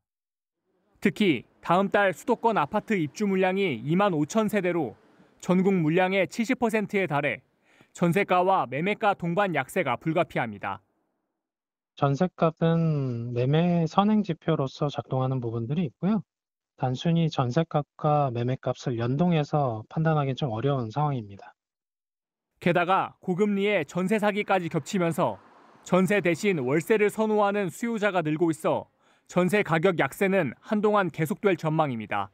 특히 다음 달 수도권 아파트 입주 물량이 2만 5천 세대로 전국 물량의 70%에 달해 전세가와 매매가 동반 약세가 불가피합니다. 전세값은 매매 선행 지표로서 작동하는 부분들이 있고요. 단순히 전세값과 매매값을 연동해서 판단하기 좀 어려운 상황입니다. 게다가 고금리에 전세 사기까지 겹치면서 전세 대신 월세를 선호하는 수요자가 늘고 있어 전세 가격 약세는 한동안 계속될 전망입니다.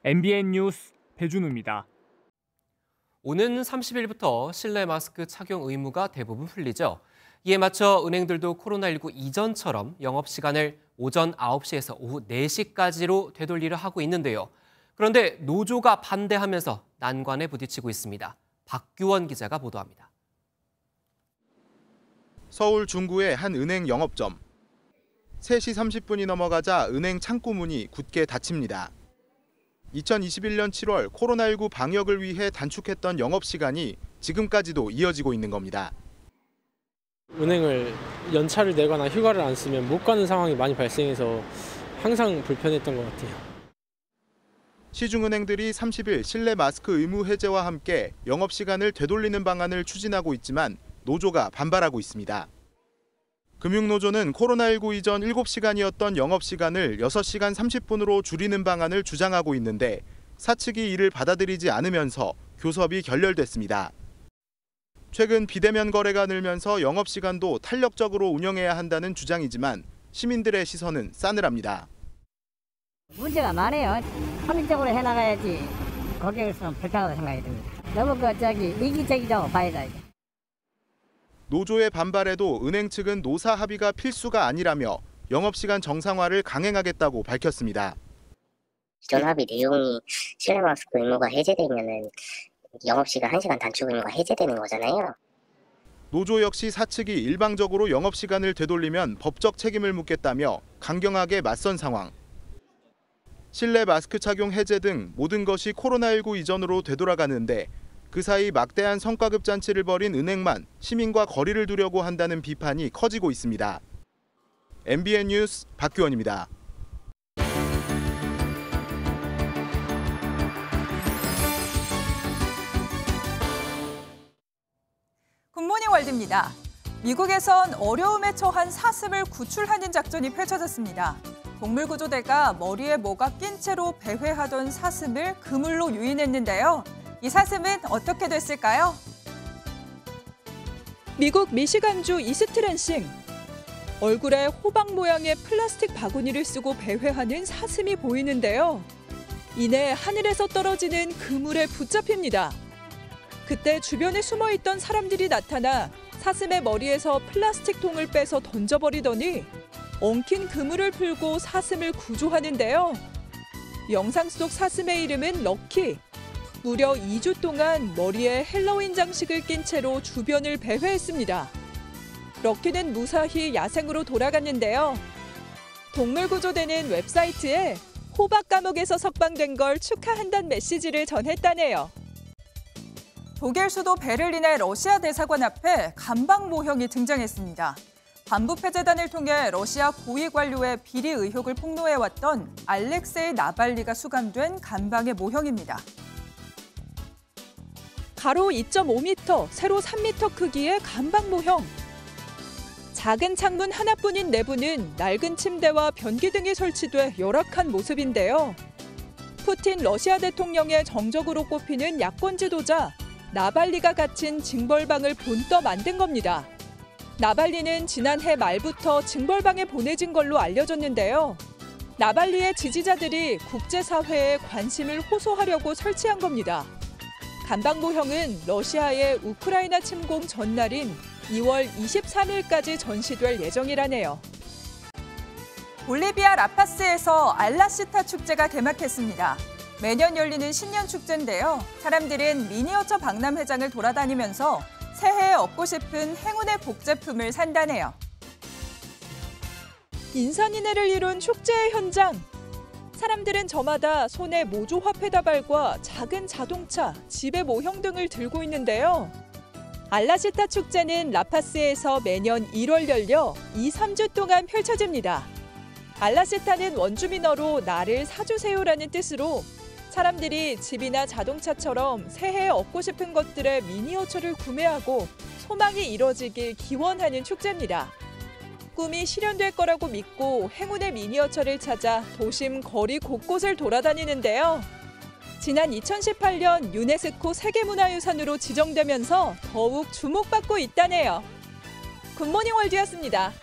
MBN 뉴스 배준우입니다. 오는 30일부터 실내 마스크 착용 의무가 대부분 풀리죠. 이에 맞춰 은행들도 코로나19 이전처럼 영업시간을 오전 9시에서 오후 4시까지로 되돌리려 하고 있는데요. 그런데 노조가 반대하면서 난관에 부딪히고 있습니다. 박규원 기자가 보도합니다. 서울 중구의 한 은행 영업점. 3시 30분이 넘어가자 은행 창구 문이 굳게 닫힙니다. 2021년 7월 코로나19 방역을 위해 단축했던 영업시간이 지금까지도 이어지고 있는 겁니다. 은행을 연차를 내거나 휴가를 안 쓰면 못 가는 상황이 많이 발생해서 항상 불편했던 것 같아요. 시중은행들이 30일 실내 마스크 의무 해제와 함께 영업시간을 되돌리는 방안을 추진하고 있지만 노조가 반발하고 있습니다. 금융노조는 코로나19 이전 7시간이었던 영업시간을 6시간 30분으로 줄이는 방안을 주장하고 있는데 사측이 이를 받아들이지 않으면서 교섭이 결렬됐습니다. 최근 비대면 거래가 늘면서 영업시간도 탄력적으로 운영해야 한다는 주장이지만 시민들의 시선은 싸늘합니다. 문제가 많아요. 합리적으로 해나가야지 고객으로서는 불편하다고 생각이 듭니다. 너무 이기적이라고 봐야 돼. 노조의 반발에도 은행 측은 노사 합의가 필수가 아니라며 영업시간 정상화를 강행하겠다고 밝혔습니다. 기존 합의 내용이 실내 마스크 의무가 해제되면 영업시간 1시간 단축 의무가 해제되는 거잖아요. 노조 역시 사측이 일방적으로 영업시간을 되돌리면 법적 책임을 묻겠다며 강경하게 맞선 상황. 실내 마스크 착용 해제 등 모든 것이 코로나19 이전으로 되돌아가는데 그 사이 막대한 성과급 잔치를 벌인 은행만 시민과 거리를 두려고 한다는 비판이 커지고 있습니다. MBN 뉴스 박규원입니다. 굿모닝 월드입니다. 미국에선 어려움에 처한 사슴을 구출하는 작전이 펼쳐졌습니다. 동물구조대가 머리에 뭐가 낀 채로 배회하던 사슴을 그물로 유인했는데요. 이 사슴은 어떻게 됐을까요? 미국 미시간주 이스트 랜싱. 얼굴에 호박 모양의 플라스틱 바구니를 쓰고 배회하는 사슴이 보이는데요. 이내 하늘에서 떨어지는 그물에 붙잡힙니다. 그때 주변에 숨어있던 사람들이 나타나 사슴의 머리에서 플라스틱 통을 빼서 던져버리더니 엉킨 그물을 풀고 사슴을 구조하는데요. 영상 속 사슴의 이름은 럭키. 무려 2주 동안 머리에 헬로윈 장식을 낀 채로 주변을 배회했습니다. 럭키는 무사히 야생으로 돌아갔는데요. 동물구조대는 웹사이트에 호박 감옥에서 석방된 걸 축하한다는 메시지를 전했다네요. 독일 수도 베를린의 러시아 대사관 앞에 간방 모형이 등장했습니다. 반부패재단을 통해 러시아 고위 관료의 비리 의혹을 폭로해왔던 알렉세이 나발리가 수감된 간방의 모형입니다. 가로 2.5m, 세로 3m 크기의 간방 모형. 작은 창문 하나뿐인 내부는 낡은 침대와 변기 등이 설치돼 열악한 모습인데요. 푸틴 러시아 대통령의 정적으로 꼽히는 야권 지도자 나발리가 갇힌 징벌방을 본떠 만든 겁니다. 나발리는 지난해 말부터 징벌방에 보내진 걸로 알려졌는데요. 나발리의 지지자들이 국제사회에 관심을 호소하려고 설치한 겁니다. 간방 모형은 러시아의 우크라이나 침공 전날인 2월 23일까지 전시될 예정이라네요. 볼리비아 라파스에서 알라시타 축제가 개막했습니다. 매년 열리는 신년 축제인데요. 사람들은 미니어처 박람회장을 돌아다니면서 새해에 얻고 싶은 행운의 복제품을 산다네요. 인산인해를 이룬 축제의 현장. 사람들은 저마다 손에 모조 화폐다발과 작은 자동차, 지배 모형 등을 들고 있는데요. 알라시타 축제는 라파스에서 매년 1월 열려 2-3주 동안 펼쳐집니다. 알라시타는 원주민어로 나를 사주세요라는 뜻으로 사람들이 집이나 자동차처럼 새해에 얻고 싶은 것들의 미니어처를 구매하고 소망이 이뤄지길 기원하는 축제입니다. 꿈이 실현될 거라고 믿고 행운의 미니어처를 찾아 도심 거리 곳곳을 돌아다니는데요. 지난 2018년 유네스코 세계문화유산으로 지정되면서 더욱 주목받고 있다네요. 굿모닝 월드였습니다.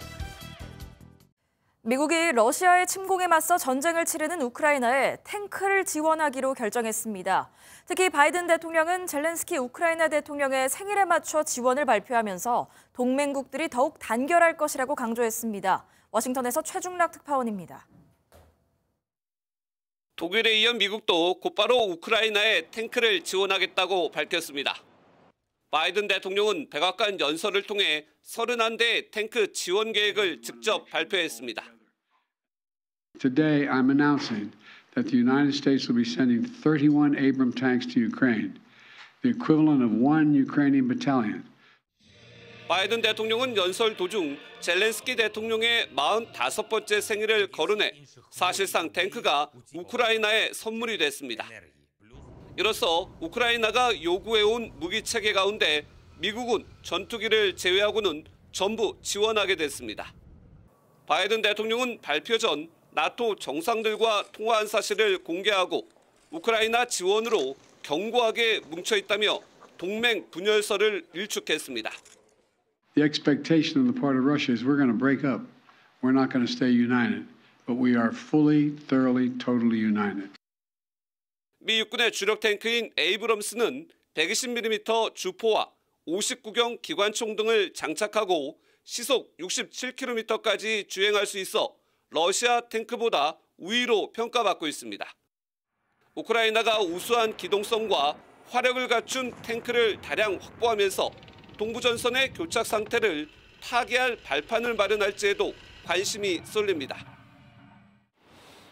미국이 러시아의 침공에 맞서 전쟁을 치르는 우크라이나에 탱크를 지원하기로 결정했습니다. 특히 바이든 대통령은 젤렌스키 우크라이나 대통령의 생일에 맞춰 지원을 발표하면서 동맹국들이 더욱 단결할 것이라고 강조했습니다. 워싱턴에서 최중락 특파원입니다. 독일에 이어 미국도 곧바로 우크라이나에 탱크를 지원하겠다고 밝혔습니다. 바이든 대통령은 백악관 연설을 통해 31대 탱크 지원 계획을 직접 발표했습니다. Today I'm announcing that the United States will be sending 31 Abrams tanks to Ukraine, the equivalent of one Ukrainian battalion. 바이든 대통령은 연설 도중 젤렌스키 대통령의 45번째 생일을 거론해 사실상 탱크가 우크라이나의 선물이 됐습니다. 이로써 우크라이나가 요구해온 무기 체계 가운데 미국은 전투기를 제외하고는 전부 지원하게 됐습니다. 바이든 대통령은 발표 전 나토 정상들과 통화한 사실을 공개하고 우크라이나 지원으로 견고하게 뭉쳐있다며 동맹 분열설을 일축했습니다. The expectation on the part of Russia is we're going to break up. We're not going to stay united, but we are fully, thoroughly, totally united. 미 육군의 주력 탱크인 에이브럼스는 120mm 주포와 59경 기관총 등을 장착하고 시속 67km까지 주행할 수 있어 러시아 탱크보다 우위로 평가받고 있습니다. 우크라이나가 우수한 기동성과 화력을 갖춘 탱크를 다량 확보하면서 동부전선의 교착 상태를 타개할 발판을 마련할지에도 관심이 쏠립니다.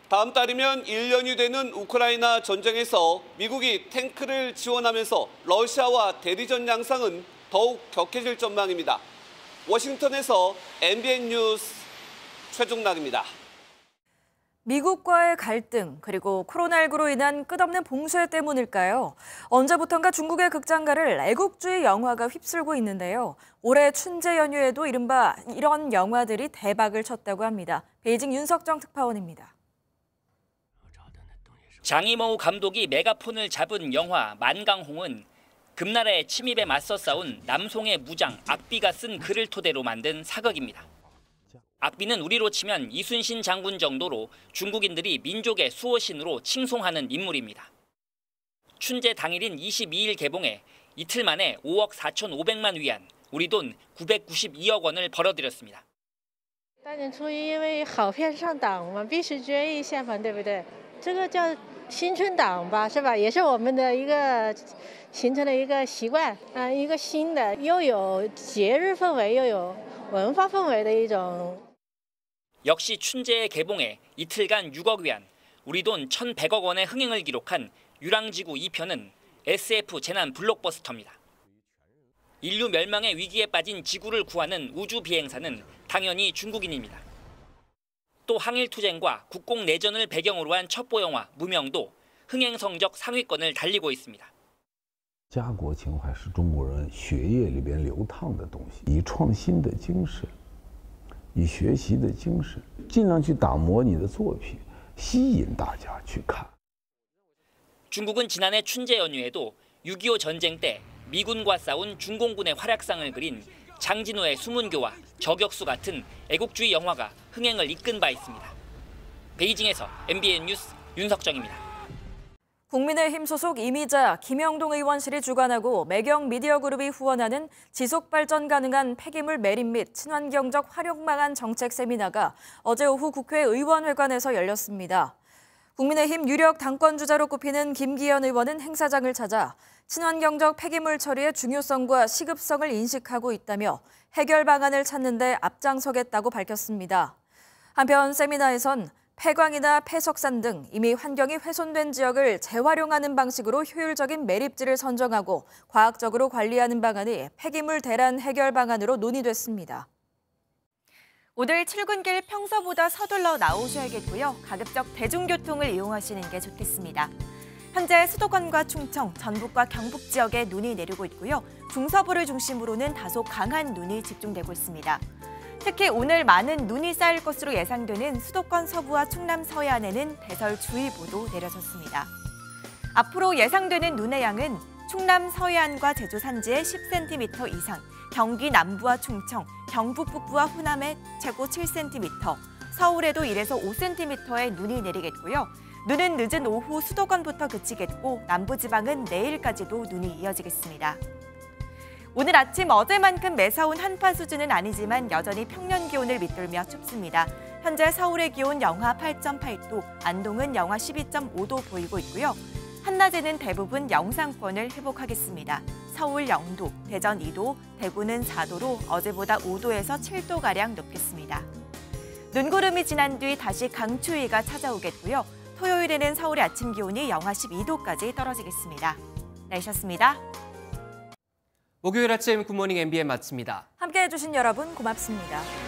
다음 달이면 1년이 되는 우크라이나 전쟁에서 미국이 탱크를 지원하면서 러시아와 대리전 양상은 더욱 격해질 전망입니다. 워싱턴에서 MBN 뉴스 최종락입니다. 미국과의 갈등, 그리고 코로나19로 인한 끝없는 봉쇄 때문일까요? 언제부턴가 중국의 극장가를 애국주의 영화가 휩쓸고 있는데요. 올해 춘제 연휴에도 이른바 이런 영화들이 대박을 쳤다고 합니다. 베이징 윤석정 특파원입니다. 장이모우 감독이 메가폰을 잡은 영화 만강홍은 금나라의 침입에 맞서 싸운 남송의 무장 악비가 쓴 글을 토대로 만든 사극입니다. 악비는 우리로 치면 이순신 장군 정도로 중국인들이 민족의 수호신으로 칭송하는 인물입니다. 춘제 당일인 22일 개봉해 이틀 만에 5억 4,500만 위안, 우리 돈 992억 원을 벌어들였습니다. 大年初一因为好片上档嘛，必须捐一下嘛，对不对？这个叫新春档吧，是吧？也是我们的一个形成的一个习惯啊，一个新的又有节日氛围又有文化氛围的一种。 역시 춘제에 개봉해 이틀간 6억 위안, 우리 돈 1,100억 원의 흥행을 기록한 유랑지구 2편은 SF 재난 블록버스터입니다. 인류 멸망의 위기에 빠진 지구를 구하는 우주 비행사는 당연히 중국인입니다. 또 항일투쟁과 국공내전을 배경으로 한 첩보 영화 무명도 흥행 성적 상위권을 달리고 있습니다. 家国情怀是中国人血液里边流淌的东西，以创新的精神，以学习的精神，尽量去打磨你的作品，吸引大家去看。 중국은 지난해 춘제 연휴에도 6.25 전쟁 때 미군과 싸운 중공군의 활약상을 그린 장진호의 수문교와 저격수 같은 애국주의 영화가 흥행을 이끈 바 있습니다. 베이징에서 MBN 뉴스 윤석정입니다. 국민의힘 소속 이미자 김영동 의원실이 주관하고 매경 미디어그룹이 후원하는 지속발전 가능한 폐기물 매립 및 친환경적 활용 방안 정책 세미나가 어제 오후 국회 의원회관에서 열렸습니다. 국민의힘 유력 당권주자로 꼽히는 김기현 의원은 행사장을 찾아 친환경적 폐기물 처리의 중요성과 시급성을 인식하고 있다며 해결 방안을 찾는 데 앞장서겠다고 밝혔습니다. 한편 세미나에선 폐광이나 폐석산 등 이미 환경이 훼손된 지역을 재활용하는 방식으로 효율적인 매립지를 선정하고 과학적으로 관리하는 방안이 폐기물 대란 해결 방안으로 논의됐습니다. 오늘 출근길 평소보다 서둘러 나오셔야겠고요. 가급적 대중교통을 이용하시는 게 좋겠습니다. 현재 수도권과 충청, 전북과 경북 지역에 눈이 내리고 있고요. 중서부를 중심으로는 다소 강한 눈이 집중되고 있습니다. 특히 오늘 많은 눈이 쌓일 것으로 예상되는 수도권 서부와 충남 서해안에는 대설주의보도 내려졌습니다. 앞으로 예상되는 눈의 양은 충남 서해안과 제주 산지에 10cm 이상, 경기 남부와 충청, 경북 북부와 호남에 최고 7cm, 서울에도 1에서 5cm의 눈이 내리겠고요. 눈은 늦은 오후 수도권부터 그치겠고 남부지방은 내일까지도 눈이 이어지겠습니다. 오늘 아침 어제만큼 매서운 한파 수준은 아니지만 여전히 평년 기온을 밑돌며 춥습니다. 현재 서울의 기온 영하 8.8도, 안동은 영하 12.5도 보이고 있고요. 한낮에는 대부분 영상권을 회복하겠습니다. 서울 0도, 대전 2도, 대구는 4도로 어제보다 5도에서 7도가량 높겠습니다. 눈구름이 지난 뒤 다시 강추위가 찾아오겠고요. 토요일에는 서울의 아침 기온이 영하 12도까지 떨어지겠습니다. 날씨였습니다. 목요일 아침 굿모닝 MBN 마칩니다. 함께해 주신 여러분 고맙습니다.